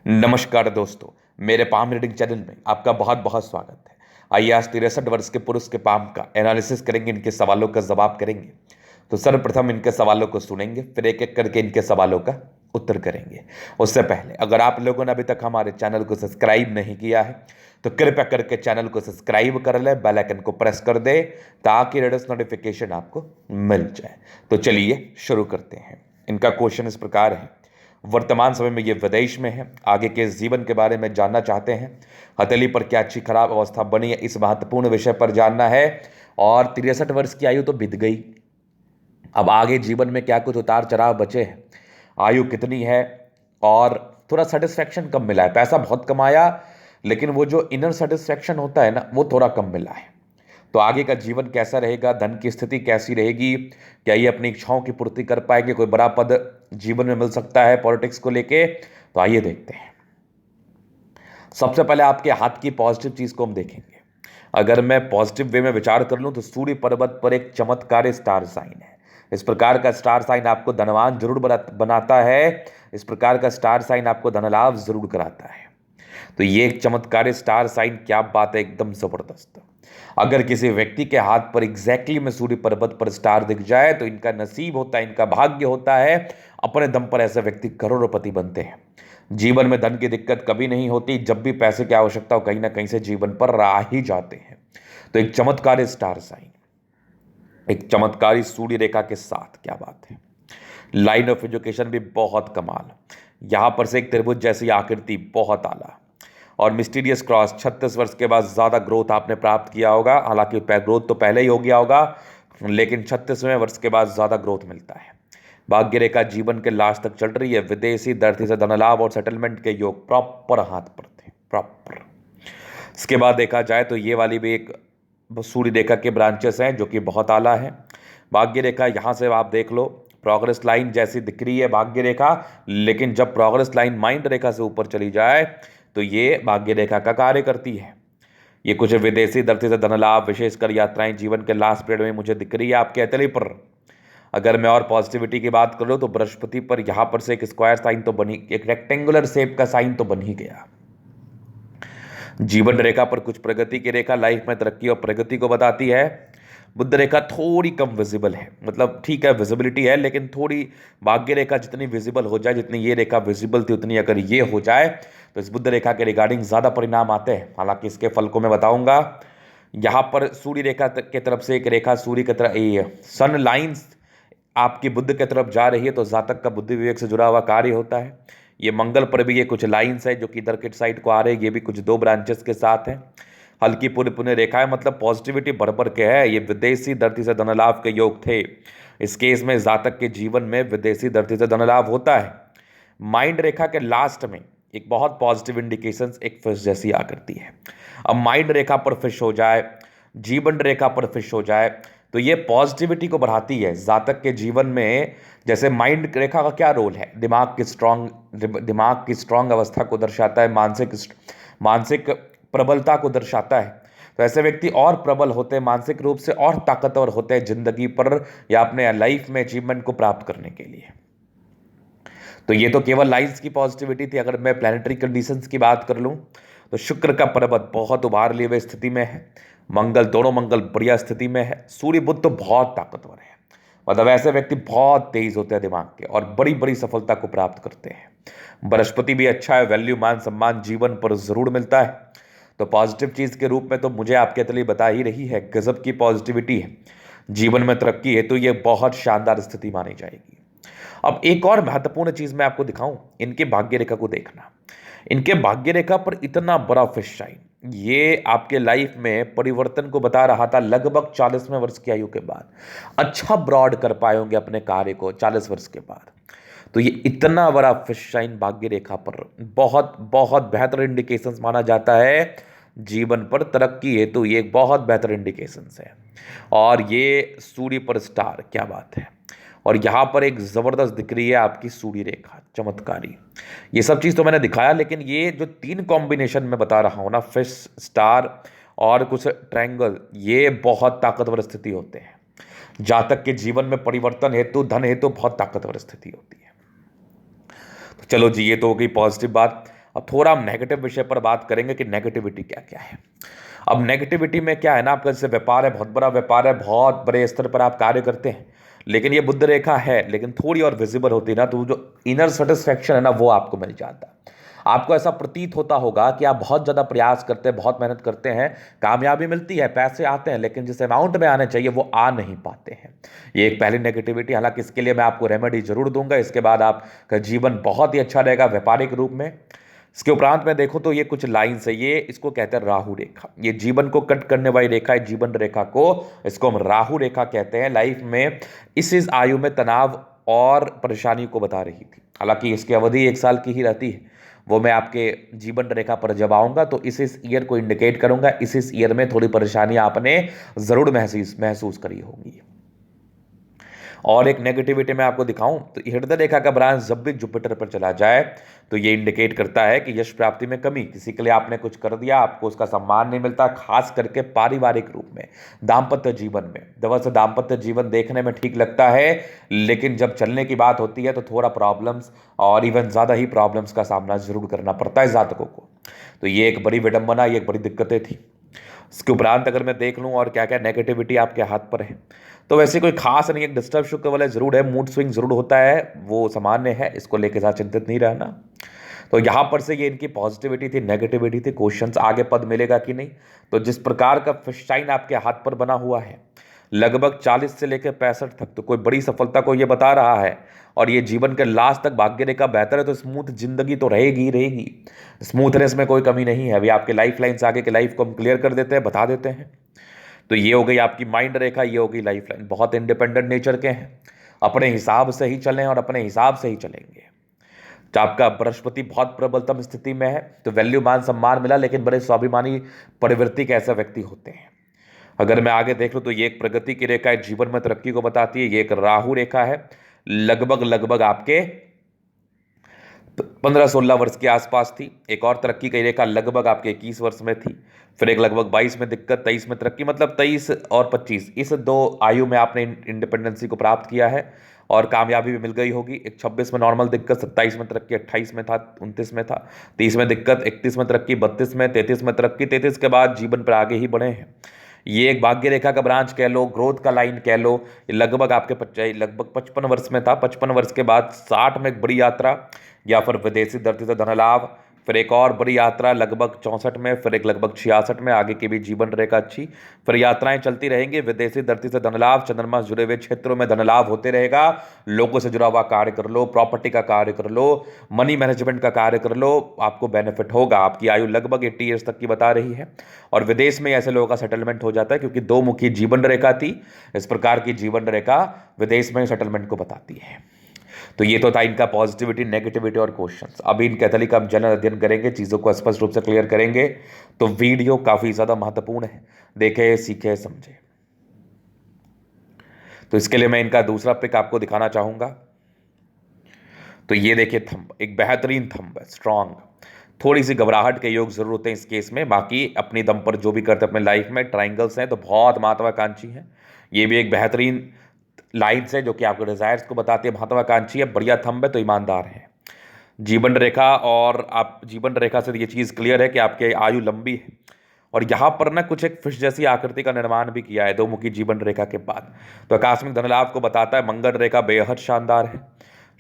नमस्कार दोस्तों, मेरे पाम रीडिंग चैनल में आपका बहुत बहुत स्वागत है। आइए आज 63 वर्ष के पुरुष के पाम का एनालिसिस करेंगे, इनके सवालों का जवाब करेंगे। तो सर्वप्रथम इनके सवालों को सुनेंगे, फिर एक एक करके इनके सवालों का उत्तर करेंगे। उससे पहले अगर आप लोगों ने अभी तक हमारे चैनल को सब्सक्राइब नहीं किया है तो कृपया करके चैनल को सब्सक्राइब कर ले, बेल आइकन को प्रेस कर दे ताकि लेटेस्ट नोटिफिकेशन आपको मिल जाए। तो चलिए शुरू करते हैं। इनका क्वेश्चन इस प्रकार है। वर्तमान समय में ये विदेश में है, आगे के जीवन के बारे में जानना चाहते हैं। हथेली पर क्या अच्छी खराब अवस्था बनी है, इस महत्वपूर्ण विषय पर जानना है। और 63 वर्ष की आयु तो बीत गई, अब आगे जीवन में क्या कुछ उतार चढ़ाव बचे हैं, आयु कितनी है और थोड़ा सेटिस्फेक्शन कम मिला है। पैसा बहुत कमाया लेकिन वो जो इनर सेटिस्फेक्शन होता है ना, वो थोड़ा कम मिला है। तो आगे का जीवन कैसा रहेगा, धन की स्थिति कैसी रहेगी, क्या ये अपनी इच्छाओं की पूर्ति कर पाएंगे, कोई बड़ा पद जीवन में मिल सकता है पॉलिटिक्स को लेके। तो आइए देखते हैं। सबसे पहले आपके हाथ की पॉजिटिव चीज को हम देखेंगे। अगर मैं पॉजिटिव वे में विचार कर लूं तो सूर्य पर्वत पर एक चमत्कारी स्टार साइन है। इस प्रकार का स्टार साइन आपको धनवान जरूर बनाता है, इस प्रकार का स्टार साइन आपको धनलाभ जरूर कराता है। तो ये एक चमत्कारी स्टार साइन, क्या बात है, एकदम जबरदस्त। अगर किसी व्यक्ति के हाथ पर एग्जैक्टली में सूर्य पर्वत पर स्टार दिख जाए तो इनका नसीब होता है, इनका भाग्य होता है। अपने दम पर ऐसे व्यक्ति करोड़पति बनते हैं। जीवन में धन की दिक्कत कभी नहीं होती, जब भी पैसे की आवश्यकता हो कहीं ना कहीं से जीवन पर आ ही जाते हैं। तो एक चमत्कारी स्टार साइन, एक चमत्कारी सूर्य रेखा के साथ, क्या बात है। लाइन ऑफ एजुकेशन भी बहुत कमाल, यहां पर से एक त्रिभुज जैसी आकृति, बहुत आला। और मिस्टीरियस क्रॉस, 36 वर्ष के बाद ज़्यादा ग्रोथ आपने प्राप्त किया होगा। हालांकि ग्रोथ तो पहले ही हो गया होगा, लेकिन 36वें वर्ष के बाद ज़्यादा ग्रोथ मिलता है। भाग्य रेखा जीवन के लास्ट तक चल रही है। विदेशी धरती से धनलाभ और सेटलमेंट के योग प्रॉपर हाथ पर थे, प्रॉपर। इसके बाद देखा जाए तो ये वाली भी एक सूर्य रेखा के ब्रांचेस हैं जो कि बहुत आला है। भाग्य रेखा यहाँ से आप देख लो, प्रोग्रेस लाइन जैसी दिख रही है भाग्य रेखा, लेकिन जब प्रोग्रेस लाइन माइंड रेखा से ऊपर चली जाए तो ये भाग्य रेखा का कार्य करती है। ये कुछ विदेशी धरती से धनलाभ, विशेषकर यात्राएं जीवन के लास्ट पीरियड में मुझे दिख रही है आपके हथेली पर। अगर मैं और पॉजिटिविटी की बात करूं तो बृहस्पति पर यहां पर से एक स्क्वायर साइन तो बनी, एक रेक्टेंगुलर शेप का साइन तो बन ही गया। जीवन रेखा पर कुछ प्रगति की रेखा, लाइफ में तरक्की और प्रगति को बताती है। बुध रेखा थोड़ी कम विजिबल है, मतलब ठीक है विजिबिलिटी है लेकिन थोड़ी। भाग्य रेखा जितनी विजिबल हो जाए, जितनी ये रेखा विजिबल थी, उतनी अगर ये हो जाए तो इस बुध रेखा के रिगार्डिंग ज़्यादा परिणाम आते हैं। हालांकि इसके फल को मैं बताऊंगा। यहाँ पर सूर्य रेखा की तरफ से एक रेखा सूर्य की तरफ, सन लाइन्स आपकी बुध की तरफ जा रही है, तो जातक का बुद्धि विवेक से जुड़ा हुआ कार्य होता है। ये मंगल पर भी ये कुछ लाइन्स है जो कि इधर के साइड को आ रहे हैं, ये भी कुछ दो ब्रांचेस के साथ हैं। हल्की पुण्य पुण्य रेखा है, मतलब पॉजिटिविटी भर भर के है। ये विदेशी धरती से धनलाभ के योग थे। इस केस में जातक के जीवन में विदेशी धरती से धनलाभ होता है। माइंड रेखा के लास्ट में एक बहुत पॉजिटिव इंडिकेशन, एक फिश जैसी आकृति है। अब माइंड रेखा पर फिश हो जाए, जीवन रेखा पर फिश हो जाए तो ये पॉजिटिविटी को बढ़ाती है जातक के जीवन में। जैसे माइंड रेखा का क्या रोल है, दिमाग की स्ट्रांग अवस्था को दर्शाता है, मानसिक प्रबलता को दर्शाता है। तो ऐसे व्यक्ति और प्रबल होते हैं, मानसिक रूप से और ताकतवर होते हैं जिंदगी पर या अपने लाइफ में अचीवमेंट को प्राप्त करने के लिए। तो ये तो केवल लाइन्स की पॉजिटिविटी थी। अगर मैं प्लानिटरी कंडीशंस की बात कर लूं तो शुक्र का पर्वत बहुत उभार लिए हुए स्थिति में है। दोनों मंगल बढ़िया स्थिति में है। सूर्य बुध तो बहुत ताकतवर है, मतलब ऐसे व्यक्ति बहुत तेज होते हैं दिमाग के और बड़ी बड़ी सफलता को प्राप्त करते हैं। बृहस्पति भी अच्छा है, वैल्यू मान सम्मान जीवन पर जरूर मिलता है। तो पॉजिटिव चीज के रूप में तो मुझे आपके लिए बता ही रही है, गजब की पॉजिटिविटी है। जीवन में तरक्की है तो ये बहुत शानदार स्थिति मानी जाएगी। अब एक और महत्वपूर्ण चीज मैं आपको दिखाऊं, इनके भाग्य रेखा को देखना। इनके भाग्य रेखा पर इतना बड़ा फिश साइन, ये आपके लाइफ में परिवर्तन को बता रहा था। लगभग 40वें वर्ष की आयु के बाद अच्छा ब्रॉड कर पाए होंगे अपने कार्य को 40 वर्ष के बाद। तो ये इतना बड़ा फिश साइन भाग्य रेखा पर बहुत बहुत बेहतर इंडिकेशंस माना जाता है। जीवन पर तरक्की है तो ये बहुत बेहतर इंडिकेशंस है। और ये सूर्य पर स्टार, क्या बात है। और यहाँ पर एक ज़बरदस्त दिख रही है आपकी सूर्य रेखा, चमत्कारी। ये सब चीज़ तो मैंने दिखाया, लेकिन ये जो तीन कॉम्बिनेशन में बता रहा हूँ ना, फिश, स्टार और कुछ ट्रायंगल, ये बहुत ताकतवर स्थिति होते हैं। जातक के जीवन में परिवर्तन हेतु, धन हेतु बहुत ताकतवर स्थिति होती है। तो चलो जी, ये तो हो गई पॉजिटिव बात। अब थोड़ा हम नेगेटिव विषय पर बात करेंगे कि नेगेटिविटी क्या क्या है। अब नेगेटिविटी में क्या है ना, आपका जैसे व्यापार है, बहुत बड़ा व्यापार है, बहुत बड़े स्तर पर आप कार्य करते हैं, लेकिन ये बुद्ध रेखा है, लेकिन थोड़ी और विजिबल होती है ना, तो जो इनर सेटिस्फेक्शन है ना, वो आपको मिल जाता है। आपको ऐसा प्रतीत होता होगा कि आप बहुत ज़्यादा प्रयास करते हैं, बहुत मेहनत करते हैं, कामयाबी मिलती है, पैसे आते हैं, लेकिन जिस अमाउंट में आने चाहिए वो आ नहीं पाते हैं। ये एक पहली नेगेटिविटी। हालांकि इसके लिए मैं आपको रेमेडी जरूर दूंगा, इसके बाद आपका जीवन बहुत ही अच्छा रहेगा व्यापारिक रूप में। इसके उपरांत में देखो तो ये कुछ लाइन्स है, ये इसको कहते हैं राहु रेखा। ये जीवन को कट करने वाली रेखा है, जीवन रेखा को, इसको हम राहु रेखा कहते हैं। लाइफ में इस आयु में तनाव और परेशानी को बता रही थी। हालांकि इसकी अवधि 1 साल की ही रहती है, वो मैं आपके जीवन रेखा पर जब आऊंगा तो इस ईयर को इंडिकेट करूंगा। इस ईयर में थोड़ी परेशानी आपने जरूर महसूस करी होगी। और एक नेगेटिविटी मैं आपको दिखाऊं तो हृदय रेखा का ब्रांच जब भी जुपिटर पर चला जाए तो ये इंडिकेट करता है कि यश प्राप्ति में कमी, किसी के लिए आपने कुछ कर दिया, आपको उसका सम्मान नहीं मिलता, खास करके पारिवारिक रूप में, दाम्पत्य जीवन में। दरअसल दाम्पत्य जीवन देखने में ठीक लगता है, लेकिन जब चलने की बात होती है तो थोड़ा प्रॉब्लम्स और इवन ज़्यादा ही प्रॉब्लम्स का सामना जरूर करना पड़ता है जातकों को। तो ये एक बड़ी विडंबना, ये एक बड़ी दिक्कतें थी। इसके उपरांत अगर मैं देख लूँ और क्या क्या नेगेटिविटी आपके हाथ पर है, तो वैसे कोई खास नहीं, एक डिस्टर्ब शुक्र वाला जरूर है, मूड स्विंग जरूर होता है, वो सामान्य है, इसको लेके साथ चिंतित नहीं रहना। तो यहाँ पर से ये इनकी पॉजिटिविटी थी, नेगेटिविटी थी। क्वेश्चंस आगे पद मिलेगा कि नहीं, तो जिस प्रकार का फिश साइन आपके हाथ पर बना हुआ है लगभग 40 से लेकर 65 तक, तो कोई बड़ी सफलता को ये बता रहा है। और ये जीवन के लास्ट तक भाग्य रेखा बेहतर है, तो स्मूथ जिंदगी तो रहेगी ही रहेगी, स्मूथनेस में कोई कमी नहीं है। अभी आपके लाइफ लाइन से आगे के लाइफ को हम क्लियर कर देते हैं, बता देते हैं। तो ये हो गई आपकी माइंड रेखा, ये हो गई लाइफ लाइन। बहुत इंडिपेंडेंट नेचर के हैं, अपने हिसाब से ही चलें और अपने हिसाब से ही चलेंगे। तो आपका बृहस्पति बहुत प्रबलतम स्थिति में है, तो वैल्यू मान सम्मान मिला, लेकिन बड़े स्वाभिमानी प्रवृत्ति के ऐसे व्यक्ति होते हैं। अगर मैं आगे देख लूँ तो ये एक प्रगति की रेखा है, जीवन में तरक्की को बताती है। ये एक राहु रेखा है, लगभग आपके 15-16 वर्ष के आसपास थी। एक और तरक्की की रेखा लगभग आपके 21 वर्ष में थी। फिर एक लगभग 22 में दिक्कत, 23 में तरक्की, मतलब 23 और 25, इस 2 आयु में आपने इंडिपेंडेंसी को प्राप्त किया है और कामयाबी भी मिल गई होगी। एक 26 में नॉर्मल दिक्कत, 27 में तरक्की, 28 में था, 29 में था, 30 में दिक्कत, 31 में तरक्की, 32 में, 33 में तरक्की, 33 के बाद जीवन पर आगे ही बढ़े हैं। ये एक भाग्य रेखा का ब्रांच कह लो, ग्रोथ का लाइन कह लो। लगभग आपके लगभग 55 वर्ष में था, 55 वर्ष के बाद 60 में एक बड़ी यात्रा, या फिर विदेशी धरती से धन लाभ, फिर एक और बड़ी यात्रा लगभग 64 में, फिर एक लगभग 66 में। आगे की भी जीवन रेखा अच्छी, फिर यात्राएं चलती रहेंगी। विदेशी धरती से धन लाभ, चंद्रमा से जुड़े हुए क्षेत्रों में धन लाभ होते रहेगा। लोगों से जुड़ा हुआ कार्य कर लो, प्रॉपर्टी का कार्य कर लो, मनी मैनेजमेंट का कार्य कर लो, आपको बेनिफिट होगा। आपकी आयु लगभग 80 ईयर्स तक की बता रही है, और विदेश में ऐसे लोगों का सेटलमेंट हो जाता है, क्योंकि 2 मुखी जीवन रेखा थी। इस प्रकार की जीवन रेखा विदेश में सेटलमेंट को बताती है। तो ये तो था इनका पॉजिटिविटी, नेगेटिविटी और क्वेश्चंस। अभी इन कैथोलिक का हम जनरल अध्ययन करेंगे, चीज़ों को स्पष्ट रूप से क्लियर करेंगे। तो वीडियो काफ़ी ज़्यादा महत्वपूर्ण है, देखे, सीखे, समझे। तो इसके लिए मैं इनका दूसरा पिक आपको दिखाना चाहूँगा। तो ये देखिए थंब, एक बेहतरीन थंब है, स्ट्रांग। थोड़ी सी घबराहट के योग जरूर होते हैं इस केस में, बाकी अपनी दम पर जो भी करते हैं अपने लाइफ में। ट्राइंगल्स हैं तो बहुत महत्वाकांक्षी हैं। ये भी एक बेहतरीन लाइन्स है जो कि आपके डिजायर्स को बताती है, महत्वाकांक्षी है, बढ़िया थंब है, तो ईमानदार है। जीवन रेखा, और आप जीवन रेखा से ये चीज़ क्लियर है कि आपकी आयु लंबी है। और यहाँ पर ना कुछ एक फिश जैसी आकृति का निर्माण भी किया है 2 मुखी जीवन रेखा के बाद, तो आकस्मिक धन लाभ को बताता है। मंगल रेखा बेहद शानदार है।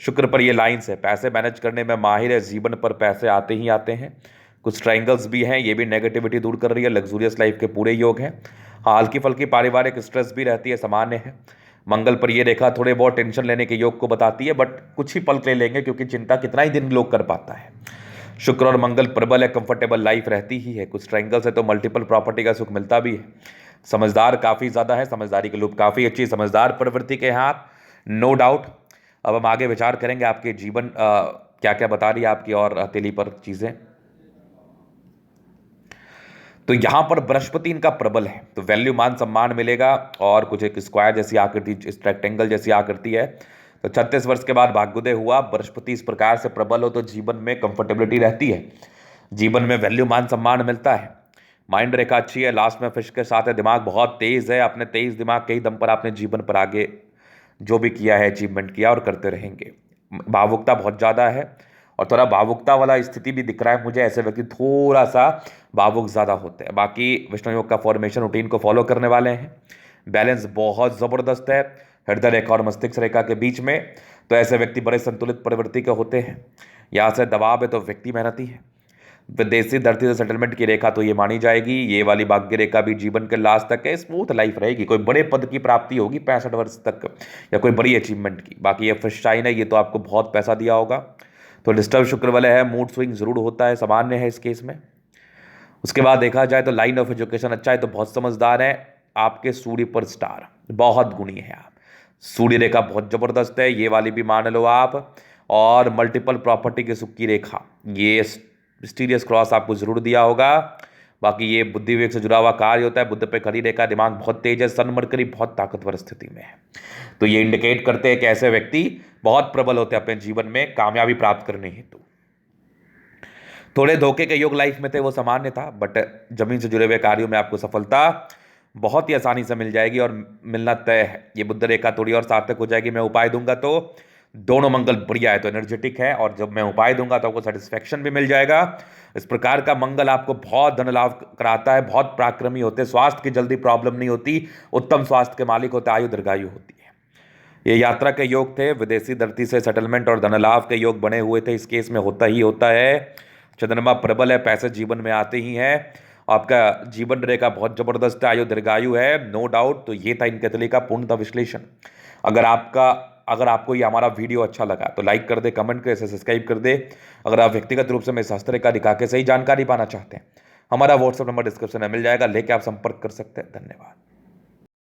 शुक्र पर ये लाइन्स है, पैसे मैनेज करने में माहिर है, जीवन पर पैसे आते ही आते हैं। कुछ ट्राइंगल्स भी हैं, ये भी नेगेटिविटी दूर कर रही है। लग्जूरियस लाइफ के पूरे योग हैं। हाँ, हल्की फल्की पारिवारिक स्ट्रेस भी रहती है, सामान्य है। मंगल पर ये रेखा थोड़े बहुत टेंशन लेने के योग को बताती है, बट कुछ ही पल ले लेंगे, क्योंकि चिंता कितना ही दिन लोग कर पाता है। शुक्र और मंगल प्रबल है, कंफर्टेबल लाइफ रहती ही है। कुछ ट्रायंगल्स है तो मल्टीपल प्रॉपर्टी का सुख मिलता भी है। समझदार काफ़ी ज़्यादा है, समझदारी की लूप काफ़ी अच्छी, समझदार प्रवृत्ति के हैं आप, नो डाउट। अब हम आगे विचार करेंगे आपके जीवन क्या क्या बता रही है आपकी और हथेली पर चीज़ें। तो यहां पर बृहस्पति इनका प्रबल है, तो वैल्यू मान सम्मान मिलेगा। और कुछ एक स्क्वायर जैसी आकृति, इस रेक्टेंगल जैसी आकृति है। तो 36 वर्ष के बाद भाग्योदय हुआ। बृहस्पति इस प्रकार से प्रबल हो तो जीवन में कंफर्टेबिलिटी रहती है, जीवन में वैल्यू मान सम्मान मिलता है। माइंड रेखा अच्छी है, लास्ट में फिश के साथ है। दिमाग बहुत तेज है, अपने तेज दिमाग के ही दम पर आपने जीवन पर आगे जो भी किया है अचीवमेंट किया और करते रहेंगे। भावुकता बहुत ज़्यादा है, और थोड़ा भावुकता वाला स्थिति भी दिख रहा है मुझे। ऐसे व्यक्ति थोड़ा सा भावुक ज़्यादा होते हैं। बाकी विष्णु योग का फॉर्मेशन रूटीन को फॉलो करने वाले हैं। बैलेंस बहुत ज़बरदस्त है हृदय रेखा और मस्तिष्क रेखा के बीच में। तो ऐसे व्यक्ति बड़े संतुलित प्रवृत्ति के होते हैं। यहाँ से दबाव है तो व्यक्ति मेहनती है। विदेशी धरती से सेटलमेंट की रेखा तो ये मानी जाएगी। ये वाली भाग्य रेखा भी जीवन के लास्ट तक है। स्मूथ लाइफ रहेगी। कोई बड़े पद की प्राप्ति होगी 65 वर्ष तक, या कोई बड़ी अचीवमेंट की। बाकी ये फर्स्ट साइन है, ये तो आपको बहुत पैसा दिया होगा। तो डिस्टर्ब शुक्र वाले है, मूड स्विंग जरूर होता है, सामान्य है इस केस में। उसके बाद देखा जाए तो लाइन ऑफ एजुकेशन अच्छा है, तो बहुत समझदार है। आपके सूर्य पर स्टार, बहुत गुणी है आप। सूर्य रेखा बहुत जबरदस्त है, ये वाली भी मान लो आप। और मल्टीपल प्रॉपर्टी के सुख की रेखा, ये मिस्टीरियस क्रॉस आपको जरूर दिया होगा। बाकी ये बुद्धि विवेक से जुड़ा हुआ कार्य होता है। बुद्ध पे खड़ी रेखा, दिमाग बहुत तेज है। सन मरकरी बहुत ताकतवर स्थिति में है। तो ये इंडिकेट करते हैं कि ऐसे व्यक्ति बहुत प्रबल होते हैं अपने जीवन में कामयाबी प्राप्त करने हेतु। थोड़े धोखे के योग लाइफ में थे, वो सामान्य था, बट जमीन से जुड़े हुए कार्यों में आपको सफलता बहुत ही आसानी से मिल जाएगी और मिलना तय है। ये बुद्ध रेखा थोड़ी और सार्थक हो जाएगी। मैं उपाय दूंगा तो दोनों मंगल बढ़िया है, तो एनर्जेटिक है, और जब मैं उपाय दूंगा तो आपको सेटिस्फेक्शन भी मिल जाएगा। इस प्रकार का मंगल आपको बहुत धन लाभ कराता है, बहुत पराक्रमी होते हैं, स्वास्थ्य की जल्दी प्रॉब्लम नहीं होती, उत्तम स्वास्थ्य के मालिक होते, आयु दीर्घायु होती है। ये यात्रा के योग थे, विदेशी धरती से सेटलमेंट और धन लाभ के योग बने हुए थे। इस केस में होता ही होता है। चंद्रमा प्रबल है, पैसे जीवन में आते ही हैं। आपका जीवन रेखा बहुत जबरदस्त है, आयु दीर्घायु है, नो डाउट। तो ये था इनके तले का पूर्णतः विश्लेषण। अगर आपको ये हमारा वीडियो अच्छा लगा तो लाइक कर दे, कमेंट कर, इसे सब्सक्राइब कर दे। अगर आप व्यक्तिगत रूप से मेरे शास्त्र रेखा दिखा के सही जानकारी पाना चाहते हैं, हमारा व्हाट्सएप नंबर डिस्क्रिप्शन में मिल जाएगा, लेके आप संपर्क कर सकते हैं। धन्यवाद।